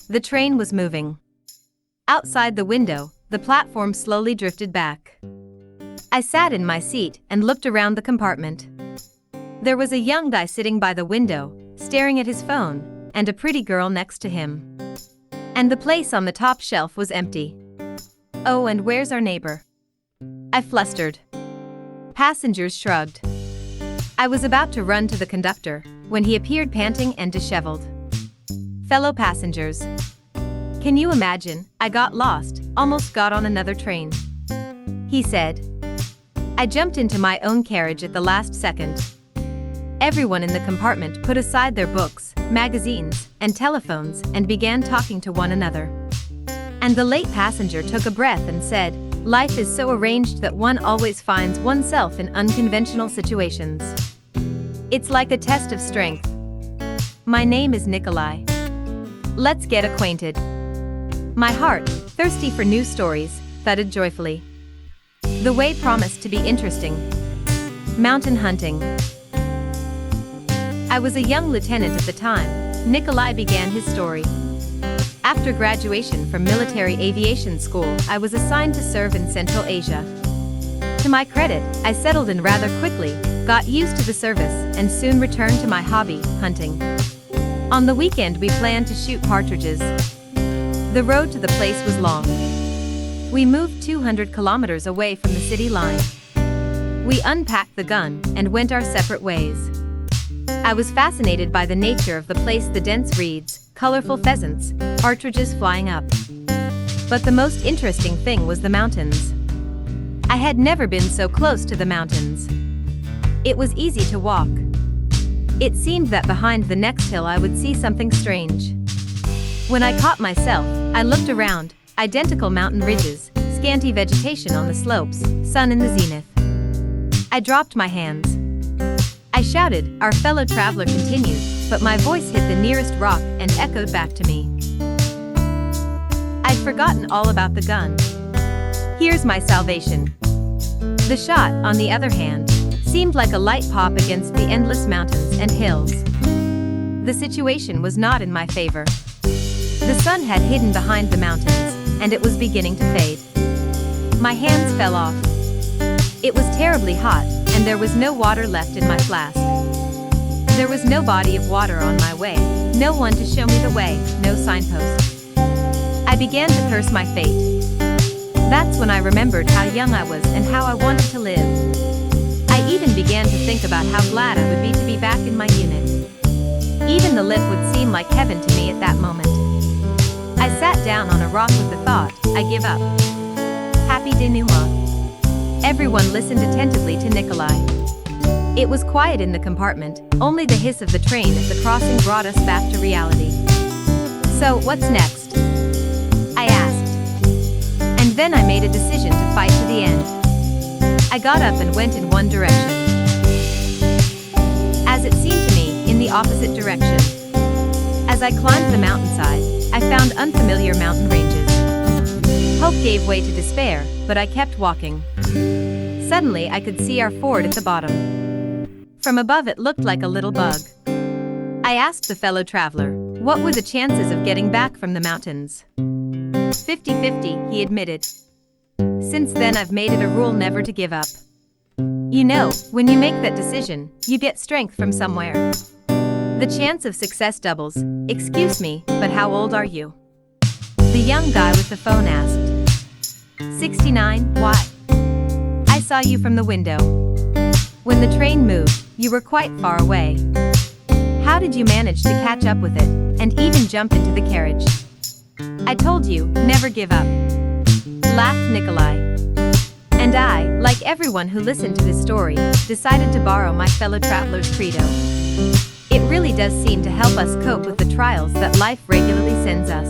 The train was moving. Outside the window, the platform slowly drifted back. I sat in my seat and looked around the compartment. There was a young guy sitting by the window, staring at his phone, and a pretty girl next to him. And the place on the top shelf was empty. "Oh, and where's our neighbor?" I flustered. Passengers shrugged. I was about to run to the conductor when he appeared panting and disheveled. "Fellow passengers, can you imagine? I got lost, almost got on another train," he said. I jumped into my own carriage at the last second. Everyone in the compartment put aside their books, magazines, and telephones and began talking to one another. And the late passenger took a breath and said, "Life is so arranged that one always finds oneself in unconventional situations. It's like a test of strength. My name is Nikolai. Let's get acquainted." My heart, thirsty for new stories, thudded joyfully. The way promised to be interesting. Mountain hunting. I was a young lieutenant at the time. Nikolai began his story. After graduation from military aviation school, I was assigned to serve in Central Asia. To my credit, I settled in rather quickly, got used to the service, and soon returned to my hobby, hunting. On the weekend we planned to shoot partridges. The road to the place was long. We moved 200 kilometers away from the city line. We unpacked the gun and went our separate ways. I was fascinated by the nature of the place, the dense reeds, colorful pheasants, partridges flying up. But the most interesting thing was the mountains. I had never been so close to the mountains. It was easy to walk. It seemed that behind the next hill I would see something strange. When I caught myself, I looked around, identical mountain ridges, scanty vegetation on the slopes, sun in the zenith. I dropped my hands. I shouted, "Our fellow traveler," continued, but my voice hit the nearest rock and echoed back to me. I'd forgotten all about the gun. Here's my salvation. The shot, on the other hand, seemed like a light pop against the endless mountains and hills. The situation was not in my favor. The sun had hidden behind the mountains, and it was beginning to fade. My hands fell off. It was terribly hot, and there was no water left in my flask. There was no body of water on my way, no one to show me the way, no signpost. I began to curse my fate. That's when I remembered how young I was and how I wanted to live. I even began to think about how glad I would be to be back in my unit. Even the lift would seem like heaven to me at that moment. I sat down on a rock with the thought, "I give up." Happy denouement. Everyone listened attentively to Nikolai. It was quiet in the compartment, only the hiss of the train at the crossing brought us back to reality. "So, what's next?" I asked. And then I made a decision to fight to the end. I got up and went in one direction. As it seemed to me, in the opposite direction. As I climbed the mountainside, I found unfamiliar mountain ranges. Hope gave way to despair, but I kept walking. Suddenly I could see our ford at the bottom. From above it looked like a little bug. I asked the fellow traveler, what were the chances of getting back from the mountains? 50-50, he admitted. Since then I've made it a rule never to give up. You know, when you make that decision, you get strength from somewhere. The chance of success doubles. Excuse me, but how old are you? The young guy with the phone asked. 69, why? I saw you from the window. When the train moved, you were quite far away. How did you manage to catch up with it, and even jump into the carriage? I told you, never give up. Laughed Nikolai. And I, like everyone who listened to this story, decided to borrow my fellow traveler's credo. It really does seem to help us cope with the trials that life regularly sends us.